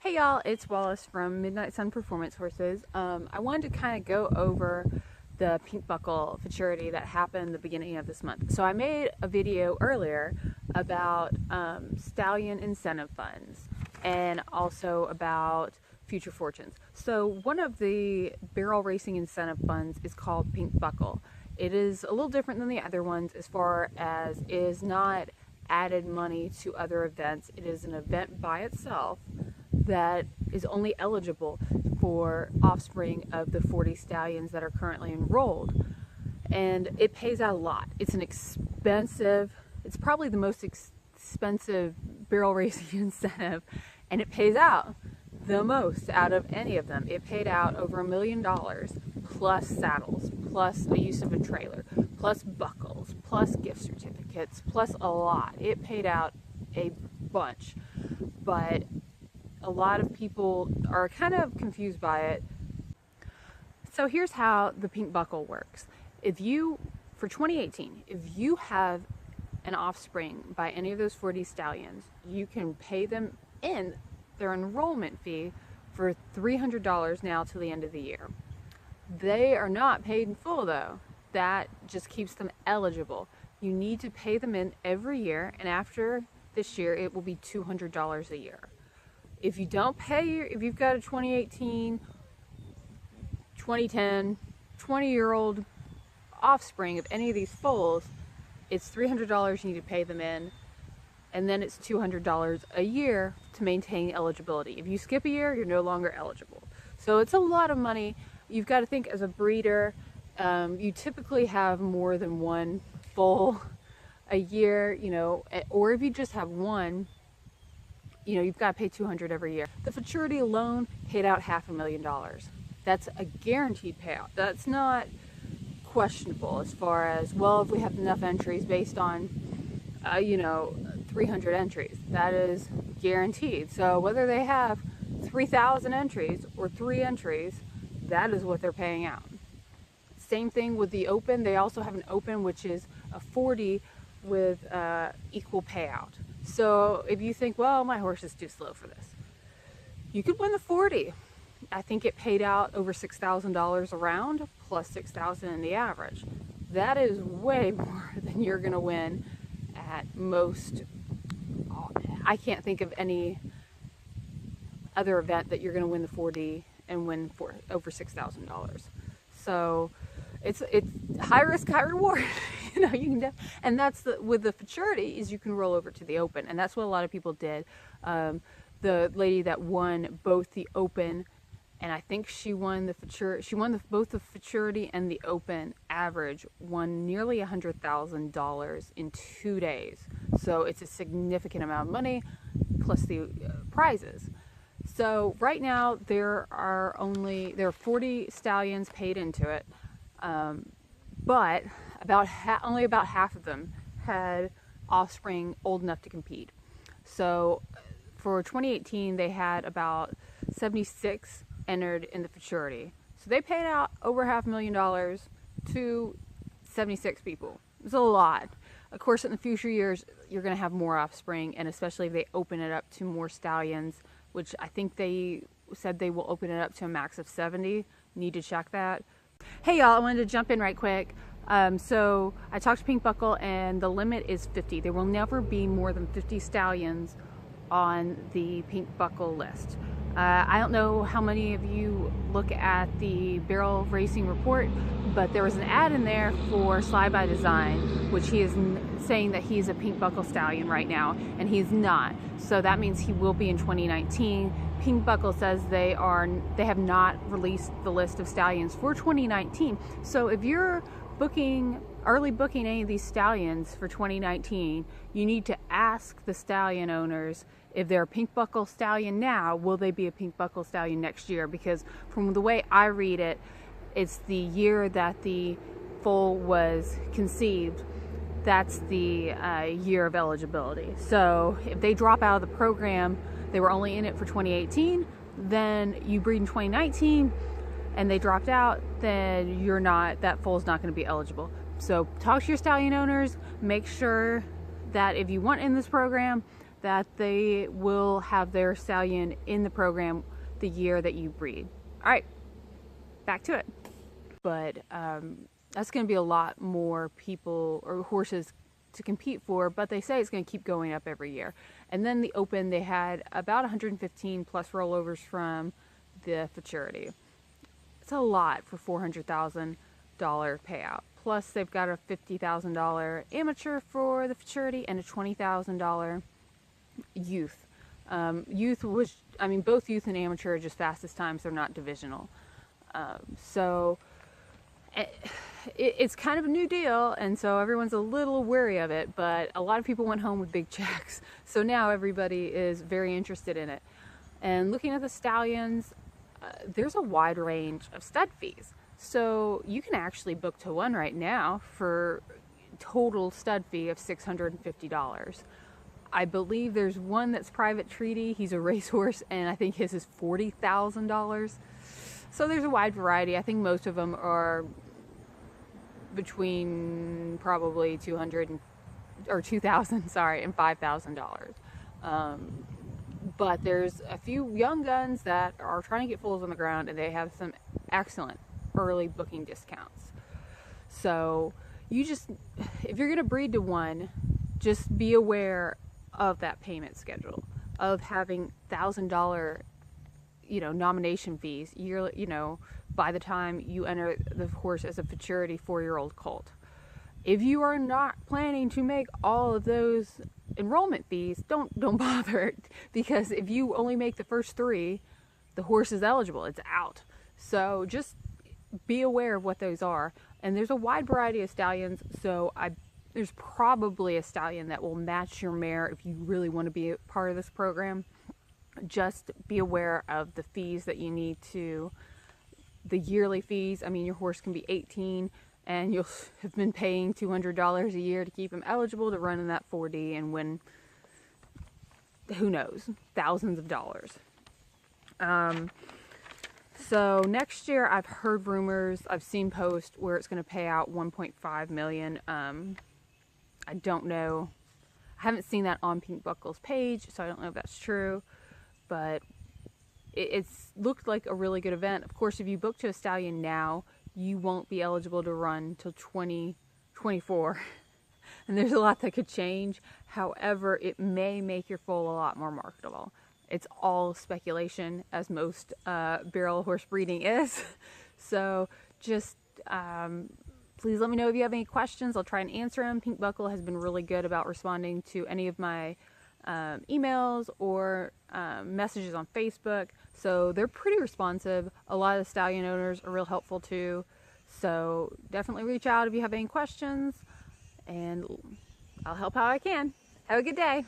Hey y'all, it's Wallace from Midnight Sun Performance Horses. I wanted to kind of go over the pink buckle futurity that happened the beginning of this month. So I made a video earlier about stallion incentive funds and also about future fortunes. So one of the barrel racing incentive funds is called Pink Buckle. It is a little different than the other ones as far as it is not added money to other events. It is an event by itself that is only eligible for offspring of the 40 stallions that are currently enrolled. And it pays out a lot. It's probably the most expensive barrel racing incentive, and it pays out the most out of any of them. It paid out over $1 million plus saddles, plus the use of a trailer, plus buckles, plus gift certificates, plus a lot. It paid out a bunch, but a lot of people are kind of confused by it. So here's how the pink buckle works. For 2018, if you have an offspring by any of those 40 stallions, you can pay them in their enrollment fee for $300 now till the end of the year. They are not paid in full though. That just keeps them eligible. You need to pay them in every year, and after this year it will be $200 a year. If you don't pay if you've got a 2018, 2010, 20-year-old offspring of any of these foals, it's $300 you need to pay them in, and then it's $200 a year to maintain eligibility. If you skip a year, you're no longer eligible. So it's a lot of money. You've got to think, as a breeder, you typically have more than one foal a year, or if you just have one, you've got to pay $200 every year. The Futurity alone paid out $500,000. That's a guaranteed payout. That's not questionable as far as, well, if we have enough entries based on, 300 entries. That is guaranteed. So whether they have 3,000 entries or 3 entries, that is what they're paying out. Same thing with the open. They also have an open, which is a 40 with equal payout. So if you think, well, my horse is too slow for this, you could win the 40. I think it paid out over $6,000 a round, plus $6,000 in the average. That is way more than you're going to win at most. I can't think of any other event that you're going to win the 40 and win for over $6,000. So it's high risk, high reward. And that's with the Futurity, is you can roll over to the open, and that's what a lot of people did. The lady that won both the open, and I think she won the Futurity. She won both the Futurity and the open average. Won nearly $100,000 in 2 days. So it's a significant amount of money, plus the prizes. So right now there are 40 stallions paid into it, but only about half of them had offspring old enough to compete. So for 2018, they had about 76 entered in the Futurity. So they paid out over $500,000 to 76 people. It's a lot. Of course, in the future years, you're going to have more offspring, and especially if they open it up to more stallions, which I think they said they will open it up to a max of 70. Need to check that. Hey y'all, I wanted to jump in right quick. So I talked to Pink Buckle, and the limit is 50. There will never be more than 50 stallions on the Pink Buckle list. I don't know how many of you look at the barrel racing report, but there was an ad in there for Sly by Design, which he is saying that he's a Pink Buckle stallion right now, and he's not. So that means he will be in 2019. Pink Buckle says they have not released the list of stallions for 2019. So if you're early booking any of these stallions for 2019, you need to ask the stallion owners, if they're a Pink Buckle stallion now, will they be a Pink Buckle stallion next year? Because from the way I read it, it's the year that the foal was conceived. That's the year of eligibility. So if they drop out of the program, they were only in it for 2018, then you breed in 2019 and they dropped out, then that foal's not going to be eligible. So talk to your stallion owners, make sure that if you want in this program, that they will have their stallion in the program the year that you breed. All right, back to it. But that's going to be a lot more people or horses to compete for, but they say it's going to keep going up every year. And then the Open, they had about 115 plus rollovers from the Futurity. It's a lot for $400,000 payout. Plus they've got a $50,000 amateur for the Futurity and a $20,000 youth. Youth was, I mean, both youth and amateur are just fastest times. They're not divisional. So it's kind of a new deal, and so everyone's a little wary of it, but a lot of people went home with big checks. So now everybody is very interested in it. And looking at the stallions, there's a wide range of stud fees. So you can actually book to one right now for total stud fee of $650. I believe there's one that's private treaty. He's a racehorse, and I think his is $40,000. So there's a wide variety. I think most of them are between probably $2,000 and $5,000. But there's a few young guns that are trying to get foals on the ground, and they have some excellent early booking discounts. So you just, if you're going to breed to one, just be aware of that payment schedule, of having $1,000, nomination fees yearly, by the time you enter the horse as a Futurity 4-year-old colt. If you are not planning to make all of those enrollment fees, don't bother, because if you only make the first 3, the horse is eligible, it's out. So just be aware of what those are. And there's a wide variety of stallions, so there's probably a stallion that will match your mare if you really want to be a part of this program. Just be aware of the fees that you need to, the yearly fees. I mean, your horse can be 18 and you'll have been paying $200 a year to keep him eligible to run in that 4D and win, who knows, thousands of dollars. So next year, I've heard rumors, I've seen posts where it's going to pay out $1.5 million. I don't know. I haven't seen that on Pink Buckle's page, so I don't know if that's true. But it's looked like a really good event. Of course, if you book to a stallion now, you won't be eligible to run till 2024. And there's a lot that could change. However, it may make your foal a lot more marketable. It's all speculation, as most barrel horse breeding is. So just please let me know if you have any questions. I'll try and answer them. Pink Buckle has been really good about responding to any of my emails or messages on Facebook. So they're pretty responsive. A lot of the stallion owners are real helpful too. So definitely reach out if you have any questions, and I'll help how I can. Have a good day.